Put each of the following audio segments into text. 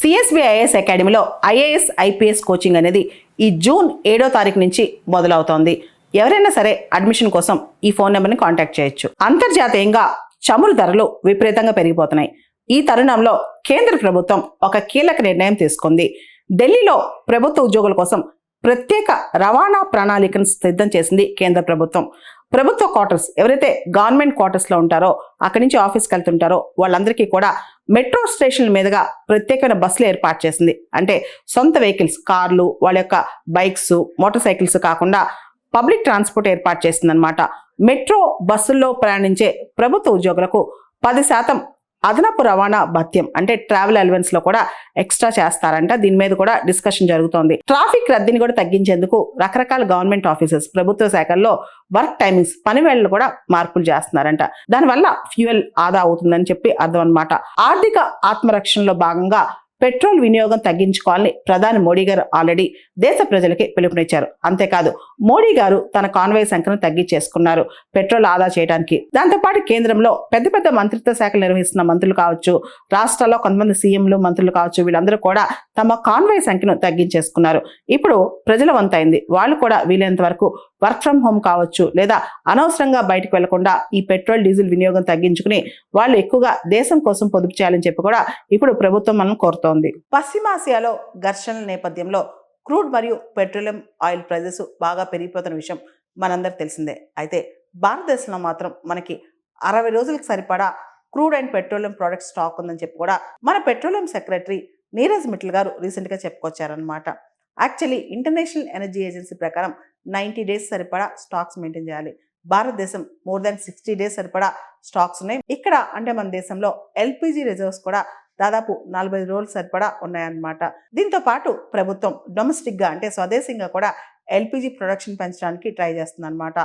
CSBIS అకాడమీలో IAS IPS coaching అనేది ఈ జూన్ 7వ తారీఖు నుంచి మొదలవుతోంది. ఎవరైనా సరే అడ్మిషన్ కోసం ఈ ఫోన్ నెంబర్ని కాంటాక్ట్ చేయొచ్చు. అంతర్జాతీయంగా చమురు ధరలు విపరీతంగా పెరిగిపోతున్నాయి. ఈ తరుణంలో కేంద్ర ప్రభుత్వం ఒక కీలక నిర్ణయం తీసుకుంది. ఢిల్లీలో ప్రభుత్వ ఉద్యోగుల కోసం ప్రత్యేక రవాణా ప్రణాళికను సిద్ధం చేసింది కేంద్ర ప్రభుత్వం. ప్రభుత్వ క్వార్టర్స్ ఎవరైతే గవర్నమెంట్ క్వార్టర్స్ లో ఉంటారో అక్కడి నుంచి ఆఫీస్కి వెళ్తుంటారో వాళ్ళందరికీ కూడా మెట్రో స్టేషన్ల మీదుగా ప్రత్యేకమైన బస్సులు ఏర్పాటు చేసింది. అంటే సొంత వెహికల్స్, కార్లు, వాళ్ళ యొక్క బైక్స్, మోటార్ సైకిల్స్ కాకుండా పబ్లిక్ ట్రాన్స్పోర్ట్ ఏర్పాటు చేసింది అనమాట. మెట్రో బస్సుల్లో ప్రయాణించే ప్రభుత్వ ఉద్యోగులకు 10% అదనపు రవాణా భత్యం అంటే ట్రావెల్ అలవెన్స్ లో కూడా ఎక్స్ట్రా చేస్తారంట. దీని మీద కూడా డిస్కషన్ జరుగుతోంది. ట్రాఫిక్ రద్దీని కూడా తగ్గించేందుకు రకరకాల గవర్నమెంట్ ఆఫీసెస్, ప్రభుత్వ శాఖల్లో వర్క్ టైమింగ్స్, పని వేళలు కూడా మార్పులు చేస్తున్నారంట. దానివల్ల ఫ్యూయల్ ఆదా అవుతుందని చెప్పి అర్థం అనమాట. ఆర్థిక ఆత్మరక్షణలో భాగంగా పెట్రోల్ వినియోగం తగ్గించుకోవాలని ప్రధాని మోడీ గారు ఆల్రెడీ దేశ ప్రజలకి పిలుపునిచ్చారు. అంతేకాదు మోడీ గారు తన కాన్వాయ్ సంఖ్యను తగ్గించేసుకున్నారు పెట్రోల్ ఆదా చేయడానికి. దాంతోపాటు కేంద్రంలో పెద్ద పెద్ద మంత్రిత్వ శాఖలు నిర్వహిస్తున్న మంత్రులు కావచ్చు, రాష్ట్రాల్లో కొంతమంది సీఎంలు, మంత్రులు కావచ్చు, వీళ్ళందరూ కూడా తమ కాన్వాయ్ సంఖ్యను తగ్గించేసుకున్నారు. ఇప్పుడు ప్రజల వంతైంది. వాళ్ళు కూడా వీలైనంత వరకు వర్క్ ఫ్రం హోమ్ కావచ్చు, లేదా అనవసరంగా బయటకు వెళ్లకుండా ఈ పెట్రోల్ డీజిల్ వినియోగం తగ్గించుకుని వాళ్ళు ఎక్కువగా దేశం కోసం పొదుపు చేయాలని చెప్పి కూడా ఇప్పుడు ప్రభుత్వం మనం కోరుతోంది. పశ్చిమాసియాలో ఘర్షణల నేపథ్యంలో క్రూడ్ మరియు పెట్రోలియం ఆయిల్ ప్రైజెస్ బాగా పెరిగిపోతున్న విషయం మనందరికి తెలిసిందే. అయితే భారతదేశంలో మాత్రం మనకి 60 రోజులకు సరిపడా crude and petroleum products stock ఉందని చెప్పి కూడా మన పెట్రోలియం సెక్రటరీ నీరజ్ మిట్టల్ గారు రీసెంట్గా చెప్పుకొచ్చారనమాట. యాక్చువల్లీ ఇంటర్నేషనల్ ఎనర్జీ ఏజెన్సీ ప్రకారం 90 డేస్ సరిపడా స్టాక్స్ మెయింటైన్ చేయాలి. భారతదేశం మోర్ దాన్ 60 డేస్ సరిపడా స్టాక్స్ ఉన్నాయి. ఇక్కడ అంటే మన దేశంలో ఎల్పిజి రిజర్వ్స్ కూడా దాదాపు 45 రోజులు సరిపడా ఉన్నాయన్నమాట. దీంతో పాటు ప్రభుత్వం డొమెస్టిక్ గా అంటే స్వదేశంగా కూడా ఎల్పిజి ప్రొడక్షన్ పెంచడానికి ట్రై చేస్తుంది అనమాట.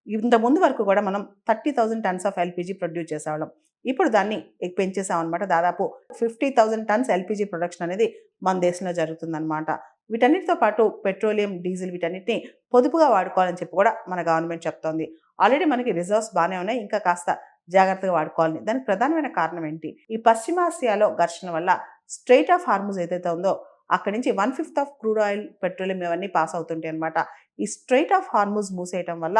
ఇంత ముందు వరకు కూడా మనం 30,000 టన్స్ ఆఫ్ ఎల్పిజి ప్రొడ్యూస్ చేసేవాళ్ళం. ఇప్పుడు దాన్ని పెంచేసామన్నమాట. దాదాపు 50,000 టన్స్ ఎల్పిజి ప్రొడక్షన్ అనేది మన దేశంలో జరుగుతుందన్నమాట. వీటన్నిటితో పాటు పెట్రోలియం, డీజిల్ వీటన్నిటిని పొదుపుగా వాడుకోవాలని చెప్పి కూడా మన గవర్నమెంట్ చెప్తోంది. ఆల్రెడీ మనకి రిజర్వ్స్ బాగానే ఉన్నాయి, ఇంకా కాస్త జాగ్రత్తగా వాడుకోవాలని. దానికి ప్రధానమైన కారణం ఏంటి? ఈ పశ్చిమాసియాలో ఘర్షణ వల్ల స్ట్రెయిట్ ఆఫ్ హార్ముజ్ ఏదైతే ఉందో అక్కడి నుంచి 1/5 ఆఫ్ క్రూడ్ ఆయిల్, పెట్రోలియం ఇవన్నీ పాస్ అవుతుంటాయి అనమాట. ఈ స్ట్రెయిట్ ఆఫ్ హార్ముజ్ మూసేయటం వల్ల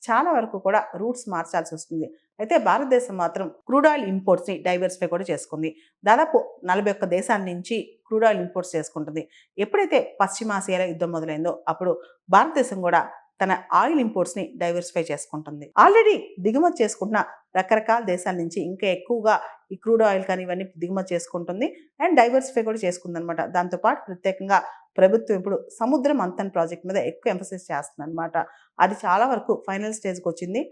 చాలా వరకు కూడా రూట్స్ మార్చాల్సి వస్తుంది. అయితే భారతదేశం మాత్రం క్రూడ్ ఆయిల్ ఇంపోర్ట్స్ ని డైవర్సిఫై కూడా చేసుకుంది. దాదాపు 41 దేశాల నుంచి క్రూడ్ ఆయిల్ ఇంపోర్ట్స్ చేసుకుంటుంది. ఎప్పుడైతే పశ్చిమాసియాలో యుద్ధం మొదలైందో అప్పుడు భారతదేశం కూడా తన ఆయిల్ ఇంపోర్ట్స్ ని డైవర్సిఫై చేసుకుంటుంది. ఆల్రెడీ దిగుమతి చేసుకుంటున్న రకరకాల దేశాల నుంచి ఇంకా ఎక్కువగా ఈ క్రూడ్ ఆయిల్ కానీ ఇవన్నీ దిగుమతి చేసుకుంటుంది అండ్ డైవర్సిఫై కూడా చేసుకుంది అనమాట. దాంతోపాటు ప్రత్యేకంగా ప్రభుత్వం ఇప్పుడు సముద్ర మంథన్ ప్రాజెక్ట్ మీద ఎక్కువ ఎంఫసిస్ చేస్తుంది అనమాట. అది చాలా వరకు ఫైనల్ స్టేజ్కి వచ్చింది.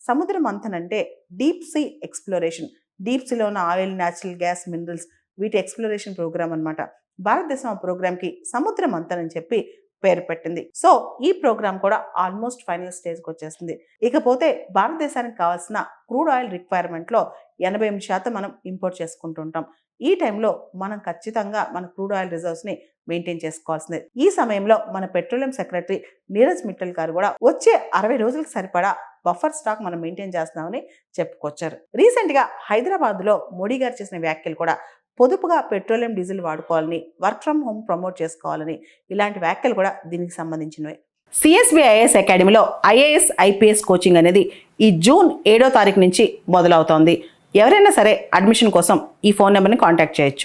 సముద్ర మంథన్ అంటే డీప్ సీ ఎక్స్ప్లోరేషన్. డీప్ సీలో ఉన్న ఆయిల్, న్యాచురల్ గ్యాస్, మినరల్స్ వీటి ఎక్స్ప్లోరేషన్ ప్రోగ్రామ్ అనమాట. భారతదేశం ఆ ప్రోగ్రామ్కి సముద్ర మంథన్ అని చెప్పి పేరు పెట్టింది. సో ఈ ప్రోగ్రామ్ కూడా ఆల్మోస్ట్ ఫైనల్ స్టేజ్కి వచ్చేస్తుంది. ఇకపోతే భారతదేశానికి కావాల్సిన క్రూడ్ ఆయిల్ రిక్వైర్మెంట్లో 88% మనం ఇంపోర్ట్ చేసుకుంటుంటాం. ఈ టైంలో మనం ఖచ్చితంగా మన క్రూడ్ ఆయిల్ రిజర్వ్స్ ని మెయింటైన్ చేసుకోవాల్సిందే. ఈ సమయంలో మన పెట్రోలియం సెక్రటరీ నీరజ్ మిట్టల్ గారు కూడా వచ్చే 60 రోజులకు సరిపడా బఫర్ స్టాక్ మనం మెయింటైన్ చేస్తున్నామని చెప్పుకొచ్చారు. రీసెంట్ గా హైదరాబాద్ లో మోడీ గారు చేసిన వ్యాఖ్యలు కూడా పొదుపుగా పెట్రోలియం, డీజిల్ వాడుకోవాలని, వర్క్ ఫ్రం హోమ్ ప్రమోట్ చేసుకోవాలని, ఇలాంటి వ్యాఖ్యలు కూడా దీనికి సంబంధించినవి. సిఎస్బిఐఎస్ అకాడమీలో ఐఏఎస్ ఐపీఎస్ కోచింగ్ అనేది ఈ జూన్ 7వ తారీఖు నుంచి మొదలవుతోంది. ఎవరైనా సరే అడ్మిషన్ కోసం ఈ ఫోన్ నెంబర్ని కాంటాక్ట్ చేయొచ్చు.